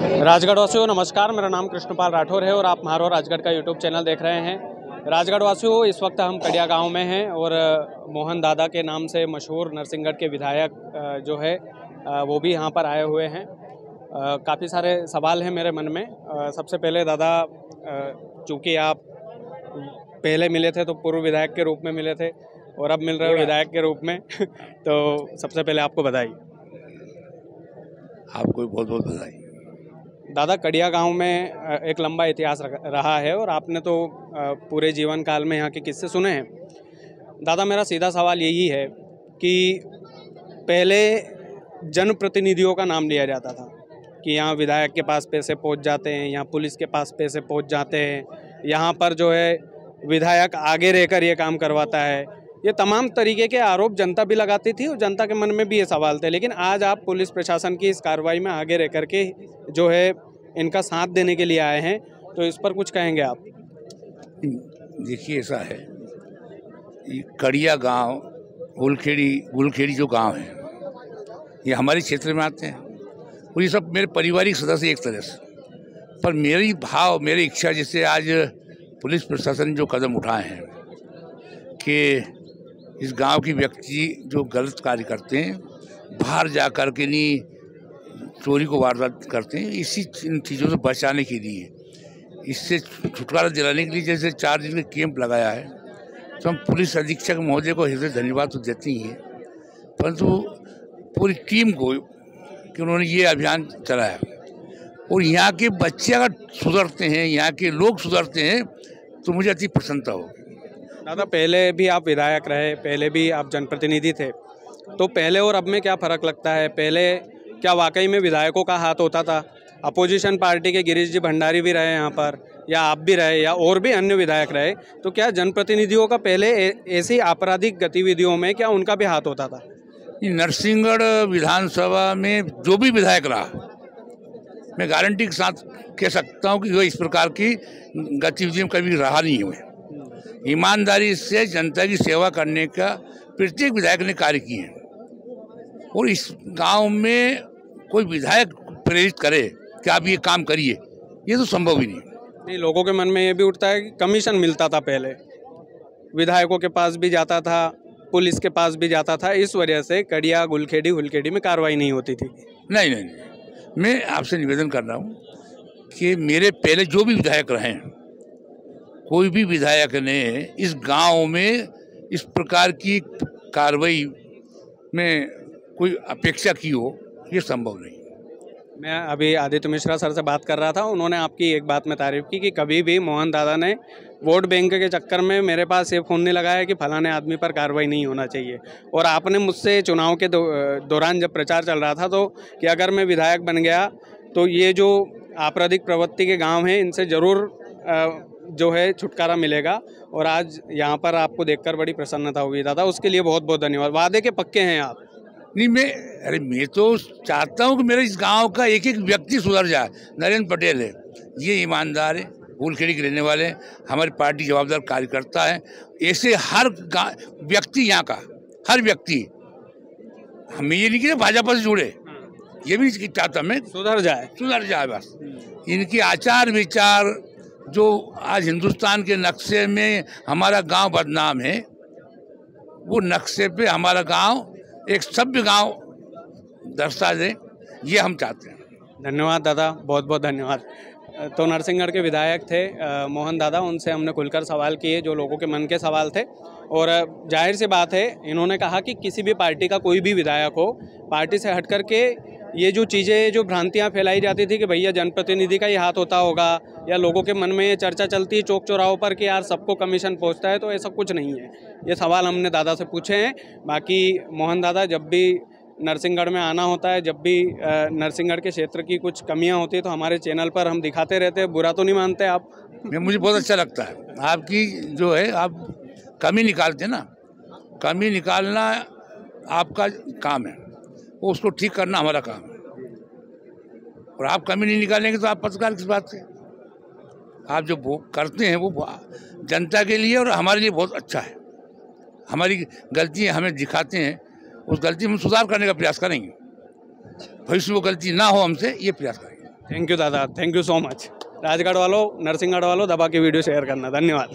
राजगढ़ वासियों नमस्कार, मेरा नाम कृष्णपाल राठौर है और आप म्हारो राजगढ़ का यूट्यूब चैनल देख रहे हैं। राजगढ़ वासियों, इस वक्त हम कड़िया गांव में हैं और मोहन दादा के नाम से मशहूर नरसिंहगढ़ के विधायक जो है वो भी यहाँ पर आए हुए हैं। काफ़ी सारे सवाल हैं मेरे मन में। सबसे पहले दादा, चूँकि आप पहले मिले थे तो पूर्व विधायक के रूप में मिले थे और अब मिल रहे हो विधायक के रूप में तो सबसे पहले आपको बधाई। आपको बहुत बहुत बधाई। दादा, कड़िया गांव में एक लंबा इतिहास रहा है और आपने तो पूरे जीवन काल में यहाँ के किस्से सुने हैं। दादा, मेरा सीधा सवाल यही है कि पहले जनप्रतिनिधियों का नाम लिया जाता था कि यहाँ विधायक के पास पैसे पहुँच जाते हैं, यहाँ पुलिस के पास पैसे पहुँच जाते हैं, यहाँ पर जो है विधायक आगे रहकर ये काम करवाता है। ये तमाम तरीके के आरोप जनता भी लगाती थी और जनता के मन में भी ये सवाल थे। लेकिन आज आप पुलिस प्रशासन की इस कार्रवाई में आगे रह करके जो है इनका साथ देने के लिए आए हैं, तो इस पर कुछ कहेंगे आप? देखिए, ऐसा है, ये कड़िया गांव, गुलखेड़ी जो गांव है, ये हमारे क्षेत्र में आते हैं और ये सब मेरे पारिवारिक सदस्य एक तरह से। पर मेरी इच्छा, जैसे आज पुलिस प्रशासन ने जो कदम उठाए हैं कि इस गांव की व्यक्ति जो गलत कार्य करते हैं, बाहर जा कर के नहीं चोरी को वारदात करते हैं, इन चीज़ों से बचाने के लिए, इससे छुटकारा दिलाने के लिए जैसे 4 दिन का कैंप लगाया है, तो हम पुलिस अधीक्षक महोदय को हृदय धन्यवाद तो देते ही हैं, परंतु पूरी टीम को कि उन्होंने ये अभियान चलाया। और यहाँ के बच्चे अगर सुधरते हैं, यहाँ के लोग सुधरते हैं, तो मुझे अति प्रसन्नता होगी। दादा, पहले भी आप विधायक रहे, पहले भी आप जनप्रतिनिधि थे, तो पहले और अब में क्या फ़र्क लगता है? पहले क्या वाकई में विधायकों का हाथ होता था? अपोजिशन पार्टी के गिरीश जी भंडारी भी रहे यहाँ पर, या आप भी रहे, या और भी अन्य विधायक रहे, तो क्या जनप्रतिनिधियों का पहले ऐसी आपराधिक गतिविधियों में क्या उनका भी हाथ होता था? नरसिंहगढ़ विधानसभा में जो भी विधायक रहा, मैं गारंटी के साथ कह सकता हूँ कि वो इस प्रकार की गतिविधियों में कभी रहा नहीं हुए। ईमानदारी से जनता की सेवा करने का प्रत्येक विधायक ने कार्य किए हैं और इस गांव में कोई विधायक प्रेरित करे कि आप ये काम करिए, ये तो संभव ही नहीं। लोगों के मन में ये भी उठता है कि कमीशन मिलता था पहले, विधायकों के पास भी जाता था, पुलिस के पास भी जाता था, इस वजह से कड़िया गुलखेड़ी में कार्रवाई नहीं होती थी। नहीं, मैं आपसे निवेदन कर रहा हूँ कि मेरे पहले जो भी विधायक रहे, कोई भी विधायक ने इस गांव में इस प्रकार की कार्रवाई में कोई अपेक्षा की हो, ये संभव नहीं। मैं अभी आदित्य मिश्रा सर से बात कर रहा था, उन्होंने आपकी एक बात में तारीफ की कि कभी भी मोहन दादा ने वोट बैंक के चक्कर में मेरे पास ये फ़ोन नहीं लगाया कि फलाने आदमी पर कार्रवाई नहीं होना चाहिए। और आपने मुझसे चुनाव के दौरान जब प्रचार चल रहा था तो कि अगर मैं विधायक बन गया तो ये जो आपराधिक प्रवृत्ति के गाँव हैं इनसे ज़रूर जो है छुटकारा मिलेगा। और आज यहाँ पर आपको देखकर बड़ी प्रसन्नता हुई दादा, उसके लिए बहुत बहुत धन्यवाद। वादे के पक्के हैं आप? नहीं, मैं तो चाहता हूँ कि मेरे इस गांव का एक एक व्यक्ति सुधर जाए। नरेंद्र पटेल है, ये ईमानदार है, गुलखेड़ी के रहने वाले हैं, हमारी पार्टी जवाबदार कार्यकर्ता है। ऐसे हर व्यक्ति, यहाँ का हर व्यक्ति, हमें ये नहीं कि भाजपा से जुड़े, ये भी चाहता मैं सुधर जाए बस। इनके आचार विचार जो आज हिंदुस्तान के नक्शे में हमारा गांव बदनाम है, वो नक्शे पे हमारा गांव एक सभ्य गांव दर्शा दे, ये हम चाहते हैं। धन्यवाद दादा, बहुत बहुत धन्यवाद। तो नरसिंहगढ़ के विधायक थे मोहन दादा, उनसे हमने खुलकर सवाल किए जो लोगों के मन के सवाल थे। और जाहिर सी बात है, इन्होंने कहा कि किसी भी पार्टी का कोई भी विधायक हो, पार्टी से हट कर के ये जो चीज़ें, जो भ्रांतियां फैलाई जाती थी कि भैया जनप्रतिनिधि का ही हाथ होता होगा, या लोगों के मन में ये चर्चा चलती है चौक चौराहों पर कि यार सबको कमीशन पहुंचता है, तो ऐसा कुछ नहीं है। ये सवाल हमने दादा से पूछे हैं। बाकी मोहन दादा, जब भी नरसिंहगढ़ में आना होता है, जब भी नरसिंहगढ़ के क्षेत्र की कुछ कमियां होती है, तो हमारे चैनल पर हम दिखाते रहते हैं। बुरा तो नहीं मानते आप? मुझे बहुत अच्छा लगता है आपकी जो है, आप कमी निकालते ना, कमी निकालना आपका काम है, वो उसको ठीक करना हमारा काम है। और आप कमी नहीं निकालेंगे तो आप पत्रकार किस बात से? आप जो वो करते हैं वो जनता के लिए और हमारे लिए बहुत अच्छा है। हमारी गलतियाँ हमें दिखाते हैं, उस गलती में सुधार करने का प्रयास करेंगे, भविष्य में वो गलती ना हो हमसे, ये प्रयास करेंगे। थैंक यू दादा, thank you so much. Rajgarh वालों, नरसिंहगढ़ वालों, दबा के वीडियो शेयर करना, धन्यवाद।